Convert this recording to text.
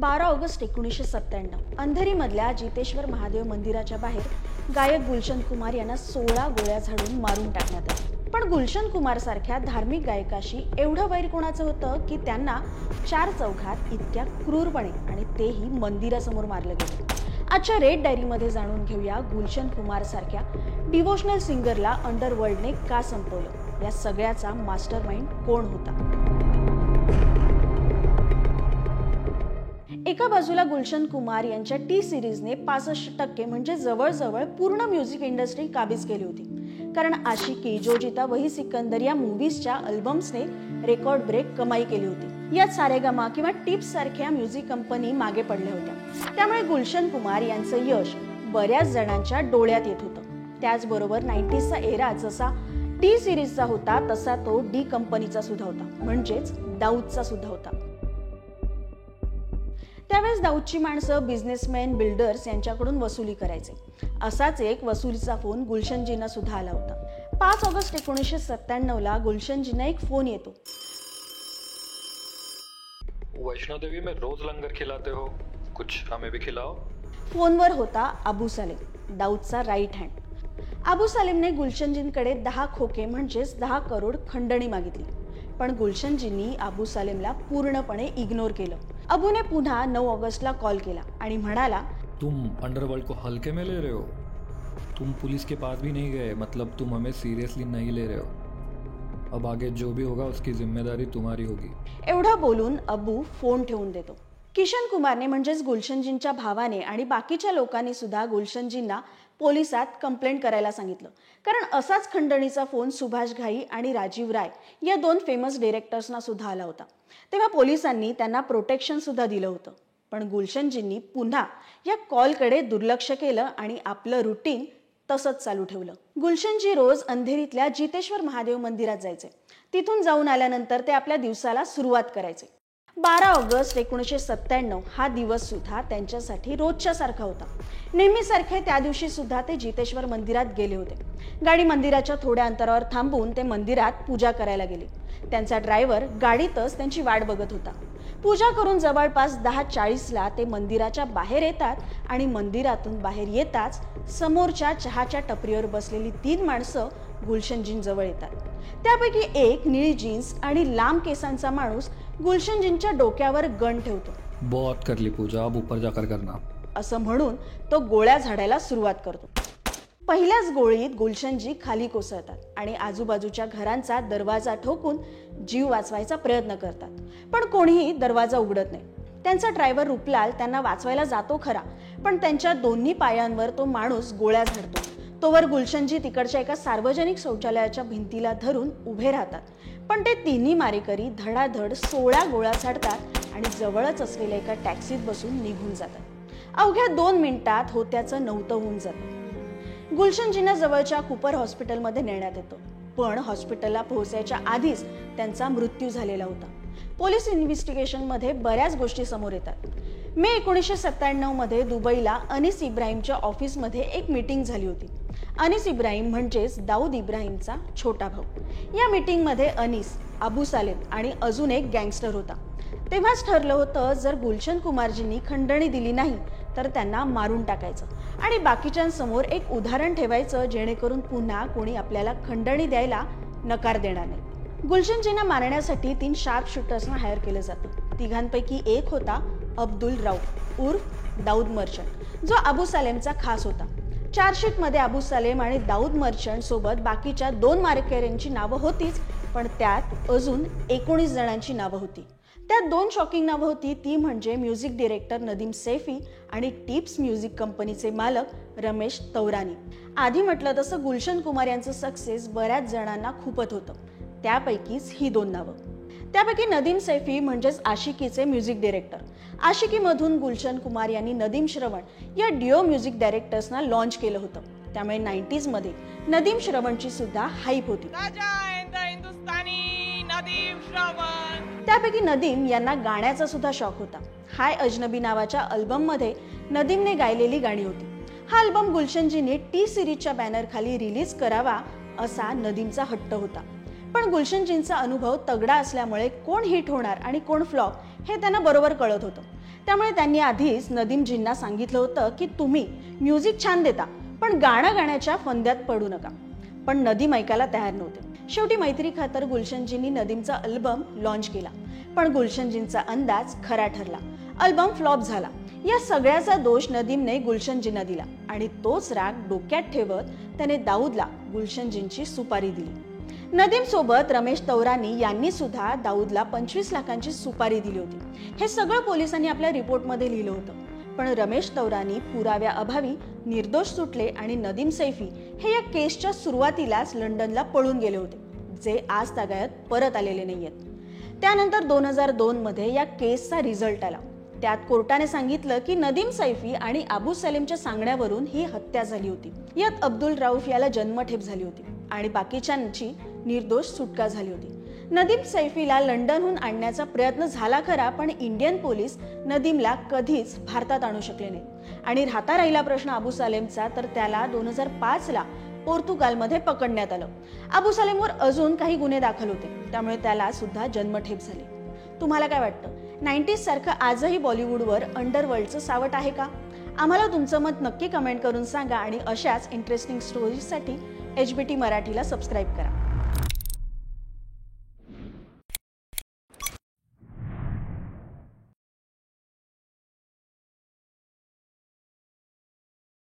12 August 1997 अंधेरीमधल्या Jiteshwar Mahadev मंदिराच्या बाहेर गायक गुलशन कुमार यांना 16 गोळ्या झाडून मारून टाकण्यात आले। पण गुलशन कुमार सारख्या धार्मिक गायकाशी एवढं वैर कोणाचं होतं की त्यांना चार चौघात इतक्या क्रूरपणे आणि तेही मंदिरासमोर मारलं गेलं। आजच्या रेड डायरीमध्ये जाणून घेऊया गुलशन कुमार सारख्या डिवोशनल सिंगरला अंडरवर्ल्डने का संपवलं, या सगळ्याचा मास्टरमाइंड कोण होता। एका बाजूला गुलशन कुमार यांच्या टी सिरीजने 65% म्हणजे जवळजवळ पूर्ण म्युझिक इंडस्ट्री काबीज केली होती, कारण आशिकी, जो जीता वही सिकंदर या मूवीजच्या अल्बम्सने रेकॉर्ड ब्रेक कमाई केली होती। यात सारेगामा किंवा टिप्स सारख्या म्युझिक कंपनी मागे पडल्या होत्या, त्यामुळे गुलशन कुमार यांचं यश बऱ्याच जणांच्या डोळ्यात येत होतं। त्याचबरोबर 90sचा एरा जसा टी सिरीजचा होता तसा तो डी कंपनीचा सुद्धा होता, म्हणजेच दाऊदचा सुद्धा होता। त्यावेळेस दाऊदची माणसं बिझनेसमॅन, बिल्डर्स यांच्याकडून वसुली करायचे। असाच एक वसुलीचा फोन गुलशनजींना सुद्धा आला होता। 5 ऑगस्ट 1997 गुलशनजींना एक फोन येतो। वैष्णो देवी में रोज लंगर खिलाते हो, कुछ हमें भी खिलाओ। फोनवर होता अबू सालेम, दाऊदचा राईट हँड। अबू सालेमने गुलशनजींकडे 10 खोके म्हणजेच 10 करोड खंडणी मागितली, पण गुलशनजींनी अबू सालेमला पूर्णपणे इग्नोर केलं। अबूने पुन्हा 9 ऑगस्टला कॉल केला आणि म्हणाला, तुम अंडरवर्ल्ड को हल्के में ले रहे हो, तुम पुलिस के पास भी नहीं गए, मतलब तुम हमें सीरियसली नहीं ले रहे हो। अब आगे जो भी होगा उसकी जिम्मेदारी तुम्हारी होगी। एवढं बोलून अबू फोन ठेवून देतो। किशन कुमारने म्हणजेच गुलशनजींच्या भावाने आणि बाकीच्या लोकांनी सुद्धा गुलशनजींना पोलिसात कंप्लेंट करायला सांगितलं, कारण असाच खंडणीचा फोन सुभाष घाई आणि राजीव राय या 2 फेमस डिरेक्टर्सना सुद्धा आला होता। तेव्हा पोलिसांनी त्यांना प्रोटेक्शन सुद्धा दिलं होतं, पण गुलशनजींनी पुन्हा या कॉलकडे दुर्लक्ष केलं आणि आपलं रुटीन तसंच चालू ठेवलं। गुलशनजी रोज अंधेरीतल्या जितेश्वर महादेव मंदिरात जायचे। तिथून जाऊन आल्यानंतर ते आपल्या दिवसाला सुरुवात करायचे। 12 ऑगस्ट 1997 हा दिवस सुद्धा त्यांच्यासाठी रोजच्या सारखा होता। नेहमीसारखे त्या दिवशी सुद्धा ते जितेश्वर मंदिरात गेले होते। गाडी मंदिराच्या थोड्या अंतरावर थांबवून ते मंदिरात पूजा करायला गेले। त्यांचा ड्रायव्हर गाडीतच त्यांची वाट बघत होता। पूजा करून जवळपास 10:40ला ते मंदिराच्या बाहेर येतात आणि मंदिरातून बाहेर येताच समोरच्या चहाच्या टपरीवर बसलेली 3 माणसं गुलशनजींजवळ येतात। त्यापैकी एक निळी जीन्स आणि लांब केसांचा माणूस गुलशनजींच्या डोक्यावर गन ठेवतो। बहुत कर ली पूजा, अब ऊपर जाकर करना, असं म्हणून तो गोळ्या झाडायला सुरुवात करतो। पहिल्याच गोळीत गुलशनजी खाली कोसळतात आणि आजूबाजूच्या घरांचा दरवाजा ठोकून जीव वाचवायचा प्रयत्न करतात, पण कोणीही दरवाजा उघडत नाही। त्यांचा ड्रायव्हर रुपलाल त्यांना वाचवायला जातो खरा, पण त्यांच्या दोन्ही पायांवर तो माणूस गोळ्या झाडतो। तोवर गुलशनजी तिकडच्या एका सार्वजनिक शौचालयाच्या भिंतीला धरून उभे राहतात, पण ते तिन्ही मारेकरी धडाधड 16 गोळ्या झाडतात आणि जवळच असलेल्या एका टॅक्सीत बसून निघून जातात। अवघ्या 2 मिनिटात होत्याचं नव्हतं होऊन जातं। गुलशनजींना जवळच्या कूपर हॉस्पिटलमध्ये नेण्यात येतं, पण हॉस्पिटलला पोहोचायच्या आधीच त्यांचा मृत्यू झालेला होता। पोलीस इन्व्हेस्टिगेशनमध्ये बऱ्याच गोष्टी समोर येतात। मे 1997 मध्ये दुबईला अनीस इब्राहिमच्या ऑफिसमध्ये एक मीटिंग झाली होती। अनीस इब्राहिम म्हणजेच दाऊद इब्राहिमचा छोटा भाऊ। या मीटिंगमध्ये अनीस, अबू सालेम आणि अजून एक गँगस्टर होता। तेव्हाच ठरलं होतं, जर गुलशन कुमारजींनी खंडणी दिली नाही तर त्यांना मारून टाकायचं आणि बाकीच्यांसमोर एक उदाहरण ठेवायचं, जेणेकरून पुन्हा कोणी आपल्याला खंडणी द्यायला नकार देणार नाही। गुलशनजींना मारण्यासाठी 3 शार्प शूटर्सना हायर केलं जातं। तिघांपैकी एक होता अब्दुल राऊफ उर्फ दाऊद मर्चंट, जो अबू सालेमचा खास होता। चार्जशीटमध्ये अबू सालेम आणि दाऊद मर्चंट सोबत बाकीच्या 2 मारेकऱ्यांची नावं होतीच, पण त्यात अजून 19 जणांची नावं होती। त्यात 2 शॉकिंग नावं होती, ती म्हणजे म्युझिक डिरेक्टर नदीम सैफी आणि टिप्स म्युझिक कंपनीचे मालक रमेश तौरानी। आधी म्हटलं तसं गुलशन कुमार यांचं सक्सेस बऱ्याच जणांना खूपत होतं, त्यापैकीच ही 2 नावं। त्यापैकी नदीम सैफी म्हणजेच आशिकीचे म्युझिक डिरेक्टर। आशिकीमधून गुलशन कुमार यांनी नदीम श्रवण या डिओ म्युझिक डायरेक्टर्सना लॉन्च केलं होतं, त्यामुळे 90s मध्ये नदीम श्रवणची सुद्धा हाईप होती। त्यापैकी नदीम यांना गाण्याचा सुद्धा शौक होता। हाय अजनबी नावाच्या अल्बममध्ये नदीमने गायलेली गाणी होती। हा अल्बम गुलशनजींनी टी सिरीजच्या बॅनर खाली रिलीज करावा असा नदीमचा हट्ट होता, पण गुलशनजींचा अनुभव तगडा असल्यामुळे कोण हिट होणार आणि कोण फ्लॉप हे त्यांना बरोबर कळत होतं. त्यामुळे त्यांनी आधीच नदीमजींना सांगितलं होतं की तुम्ही म्युझिक छान देता, पण गाणं गाण्याच्या फंद्यात पडू नका. पण नदीम ऐकायला तयार नव्हते. शेवटी मैत्री खातर गुलशनजींनी नदीमचा अल्बम लॉन्च केला. पण गुलशनजींचा अंदाज खरा ठरला. अल्बम फ्लॉप झाला. या सगळ्याचा दोष नदीमने गुलशनजींना दिला आणि तोच राग डोक्यात ठेवत त्याने दाऊदला गुलशनजींची सुपारी दिली. नदीम सोबत रमेश तौरानी यांनी सुद्धा दाऊदला 25 लाखांची सुपारी दिली होती. हे सगळं पोलिसांनी आपल्या रिपोर्टमध्ये लिहिलं होतं. पण रमेश तौरानी पुराव्याअभावी निर्दोष सुटले आणि नदीम सैफी हे या केसच्या सुरुवातीलाच लंडनला पळून गेले होते, जे आज तागायत परत आलेले नाहीयेत. त्यानंतर 2002 मध्ये या केसचा रिझल्ट आला. त्यात कोर्टाने सांगितलं की नदीम सैफी आणि अबू सलेमच्या सांगण्यावरून ही हत्या झाली होती. यात अब्दुल राऊफ याला जन्मठेप झाली होती आणि बाकीच्यांची निर्दोष सुटका झाली होती. नदीम सैफीला लंडनहून आणण्याचा प्रयत्न झाला खरा, पण इंडियन पोलीस नदीमला कधीच भारतात आणू शकले नाही. आणि राहता राहिला प्रश्न अबू सलेमचा, तर त्याला 2005 ला पोर्तुगालमध्ये पकडण्यात आलं. अबू सलेमवर अजून काही गुन्हे दाखल होते, त्यामुळे त्याला सुद्धा जन्मठेप झाली. तुम्हाला काय वाटतं? 90s सारखं आजही बॉलिवूडवर अंडरवर्ल्डचं सावट आहे का? आम्हाला तुमचं मत नक्की कमेंट करून सांगा आणि अशाच इंटरेस्टिंग स्टोरीजसाठी HBT मराठीला सबस्क्राईब करा.